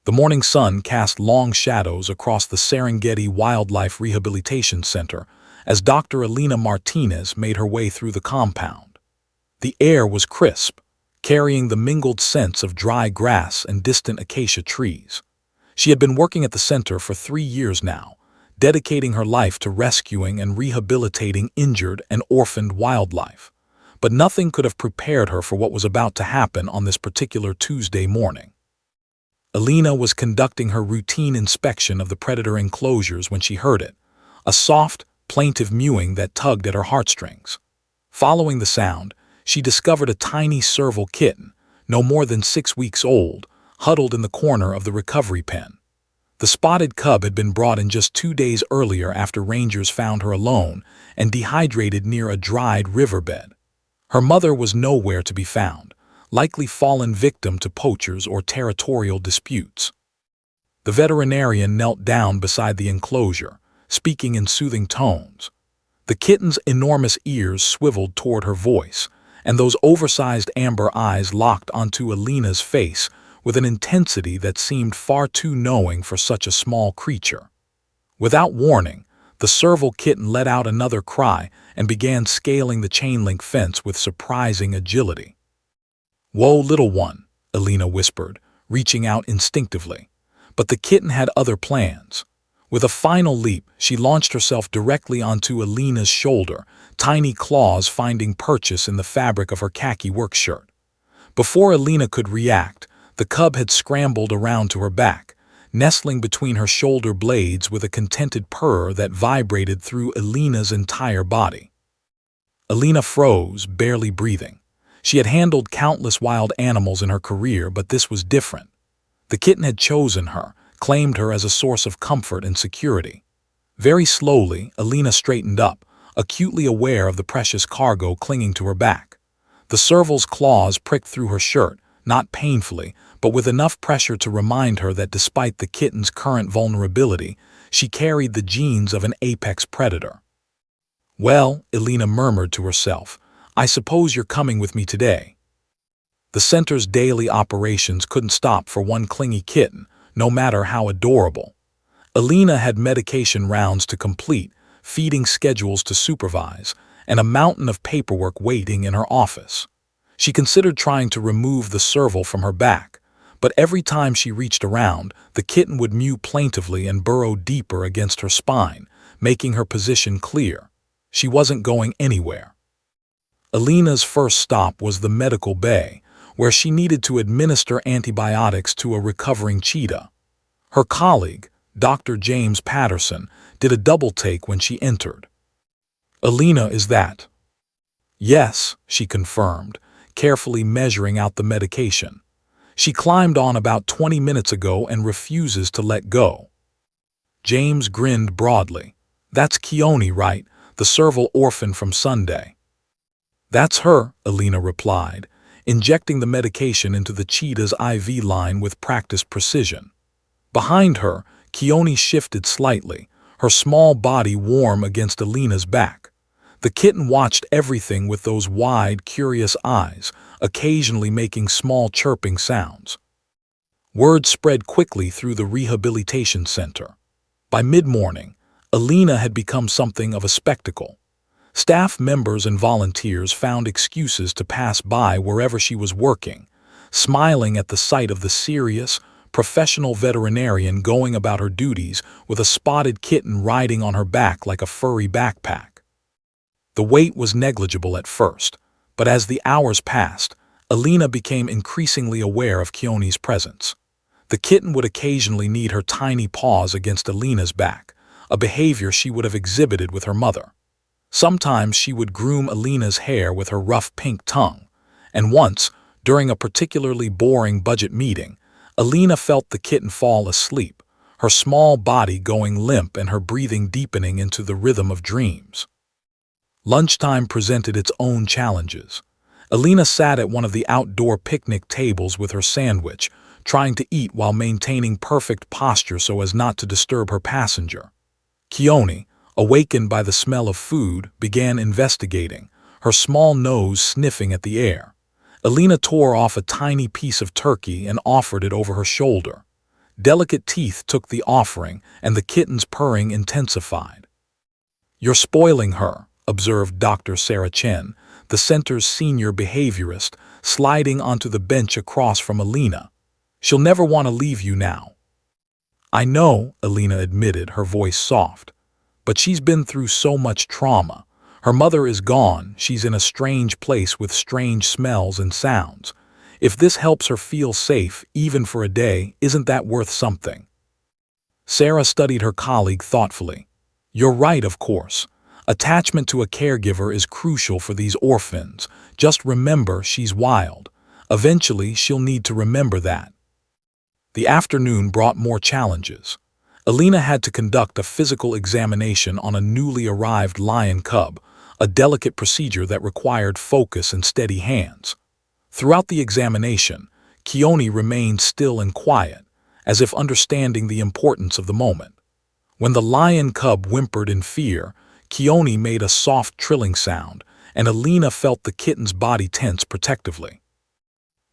The morning sun cast long shadows across the Serengeti Wildlife Rehabilitation Center as Dr. Elena Martinez made her way through the compound. The air was crisp, carrying the mingled scents of dry grass and distant acacia trees. She had been working at the center for 3 years now, dedicating her life to rescuing and rehabilitating injured and orphaned wildlife. But nothing could have prepared her for what was about to happen on this particular Tuesday morning. Elena was conducting her routine inspection of the predator enclosures when she heard it, a soft, plaintive mewing that tugged at her heartstrings. Following the sound, she discovered a tiny serval kitten, no more than 6 weeks old, huddled in the corner of the recovery pen. The spotted cub had been brought in just 2 days earlier after rangers found her alone and dehydrated near a dried riverbed. Her mother was nowhere to be found, likely fallen victim to poachers or territorial disputes. The veterinarian knelt down beside the enclosure, speaking in soothing tones. The kitten's enormous ears swiveled toward her voice, and those oversized amber eyes locked onto Elena's face with an intensity that seemed far too knowing for such a small creature. Without warning, the serval kitten let out another cry and began scaling the chain-link fence with surprising agility. "Whoa, little one," Elena whispered, reaching out instinctively. But the kitten had other plans. With a final leap, she launched herself directly onto Elena's shoulder, tiny claws finding purchase in the fabric of her khaki work shirt. Before Elena could react, the cub had scrambled around to her back, nestling between her shoulder blades with a contented purr that vibrated through Elena's entire body. Elena froze, barely breathing. She had handled countless wild animals in her career, but this was different. The kitten had chosen her, claimed her as a source of comfort and security. Very slowly, Elena straightened up, acutely aware of the precious cargo clinging to her back. The serval's claws pricked through her shirt, not painfully, but with enough pressure to remind her that despite the kitten's current vulnerability, she carried the genes of an apex predator. "Well," Elena murmured to herself, "I suppose you're coming with me today." The center's daily operations couldn't stop for one clingy kitten, no matter how adorable. Elena had medication rounds to complete, feeding schedules to supervise, and a mountain of paperwork waiting in her office. She considered trying to remove the serval from her back, but every time she reached around, the kitten would mew plaintively and burrow deeper against her spine, making her position clear. She wasn't going anywhere. Elena's first stop was the medical bay, where she needed to administer antibiotics to a recovering cheetah. Her colleague, Dr. James Patterson, did a double-take when she entered. "Elena, is that?" "Yes," she confirmed, carefully measuring out the medication. "She climbed on about 20 minutes ago and refuses to let go." James grinned broadly. "That's Keone, right? The serval orphan from Sunday." "That's her," Elena replied, injecting the medication into the cheetah's IV line with practiced precision. Behind her, Keone shifted slightly, her small body warm against Elena's back. The kitten watched everything with those wide, curious eyes, occasionally making small chirping sounds. Word spread quickly through the rehabilitation center. By mid-morning, Elena had become something of a spectacle. Staff members and volunteers found excuses to pass by wherever she was working, smiling at the sight of the serious, professional veterinarian going about her duties with a spotted kitten riding on her back like a furry backpack. The weight was negligible at first, but as the hours passed, Elena became increasingly aware of Keone's presence. The kitten would occasionally knead her tiny paws against Elena's back, a behavior she would have exhibited with her mother. Sometimes she would groom Elena's hair with her rough pink tongue, and once, during a particularly boring budget meeting, Elena felt the kitten fall asleep, her small body going limp and her breathing deepening into the rhythm of dreams. Lunchtime presented its own challenges. Elena sat at one of the outdoor picnic tables with her sandwich, trying to eat while maintaining perfect posture so as not to disturb her passenger. Keone, awakened by the smell of food, began investigating, her small nose sniffing at the air. Elena tore off a tiny piece of turkey and offered it over her shoulder. Delicate teeth took the offering, and the kitten's purring intensified. "You're spoiling her," observed Dr. Sarah Chen, the center's senior behaviorist, sliding onto the bench across from Alina. "She'll never want to leave you now." "I know," Alina admitted, her voice soft. "But she's been through so much trauma. Her mother is gone, she's in a strange place with strange smells and sounds. If this helps her feel safe, even for a day, isn't that worth something?" Sarah studied her colleague thoughtfully. "You're right, of course. Attachment to a caregiver is crucial for these orphans. Just remember she's wild. Eventually, she'll need to remember that." The afternoon brought more challenges. Alina had to conduct a physical examination on a newly arrived lion cub, a delicate procedure that required focus and steady hands. Throughout the examination, Keone remained still and quiet, as if understanding the importance of the moment. When the lion cub whimpered in fear, Keone made a soft trilling sound, and Alina felt the kitten's body tense protectively.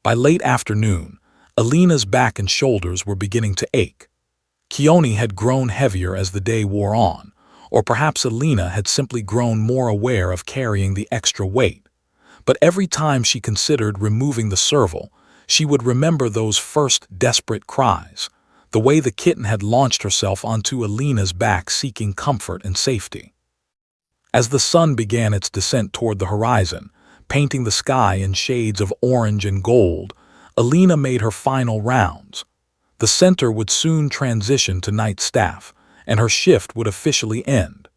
By late afternoon, Alina's back and shoulders were beginning to ache. Keone had grown heavier as the day wore on, or perhaps Alina had simply grown more aware of carrying the extra weight. But every time she considered removing the serval, she would remember those first desperate cries, the way the kitten had launched herself onto Alina's back seeking comfort and safety. As the sun began its descent toward the horizon, painting the sky in shades of orange and gold, Alina made her final rounds. The center would soon transition to night staff, and her shift would officially end.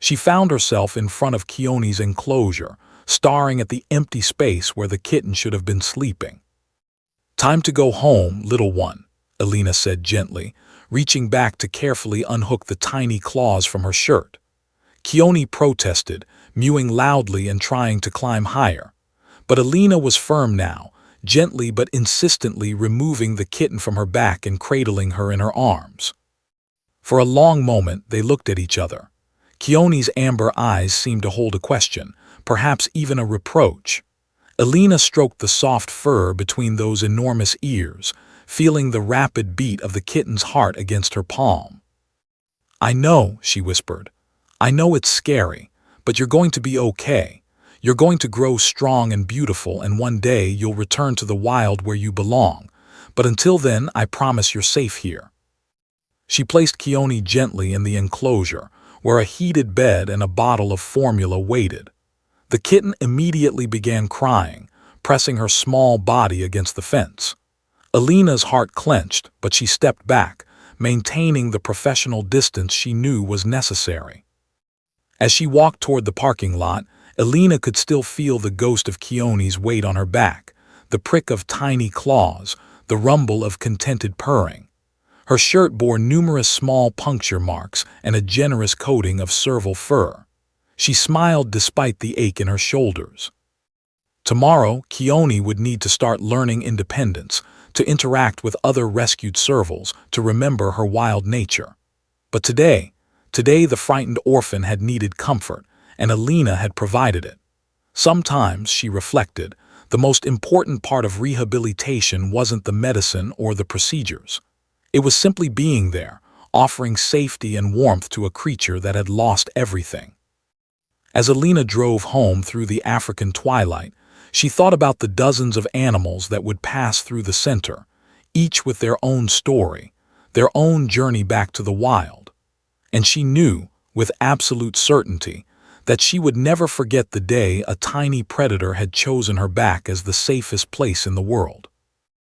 She found herself in front of Keone's enclosure, staring at the empty space where the kitten should have been sleeping. "Time to go home, little one," Alina said gently, reaching back to carefully unhook the tiny claws from her shirt. Keone protested, mewing loudly and trying to climb higher. But Alina was firm now, gently but insistently removing the kitten from her back and cradling her in her arms. For a long moment they looked at each other. Keone's amber eyes seemed to hold a question, perhaps even a reproach. Alina stroked the soft fur between those enormous ears, feeling the rapid beat of the kitten's heart against her palm. "I know," she whispered. "I know it's scary, but you're going to be okay. You're going to grow strong and beautiful, and one day you'll return to the wild where you belong. But until then, I promise you're safe here." She placed Keone gently in the enclosure, where a heated bed and a bottle of formula waited. The kitten immediately began crying, pressing her small body against the fence. Alina's heart clenched, but she stepped back, maintaining the professional distance she knew was necessary. As she walked toward the parking lot, Alina could still feel the ghost of Keone's weight on her back, the prick of tiny claws, the rumble of contented purring. Her shirt bore numerous small puncture marks and a generous coating of serval fur. She smiled despite the ache in her shoulders. Tomorrow, Keone would need to start learning independence, to interact with other rescued servals, to remember her wild nature. But today the frightened orphan had needed comfort, and Alina had provided it. Sometimes, she reflected, the most important part of rehabilitation wasn't the medicine or the procedures. It was simply being there, offering safety and warmth to a creature that had lost everything. As Alina drove home through the African twilight, she thought about the dozens of animals that would pass through the center, each with their own story, their own journey back to the wild. And she knew, with absolute certainty, that she would never forget the day a tiny predator had chosen her back as the safest place in the world.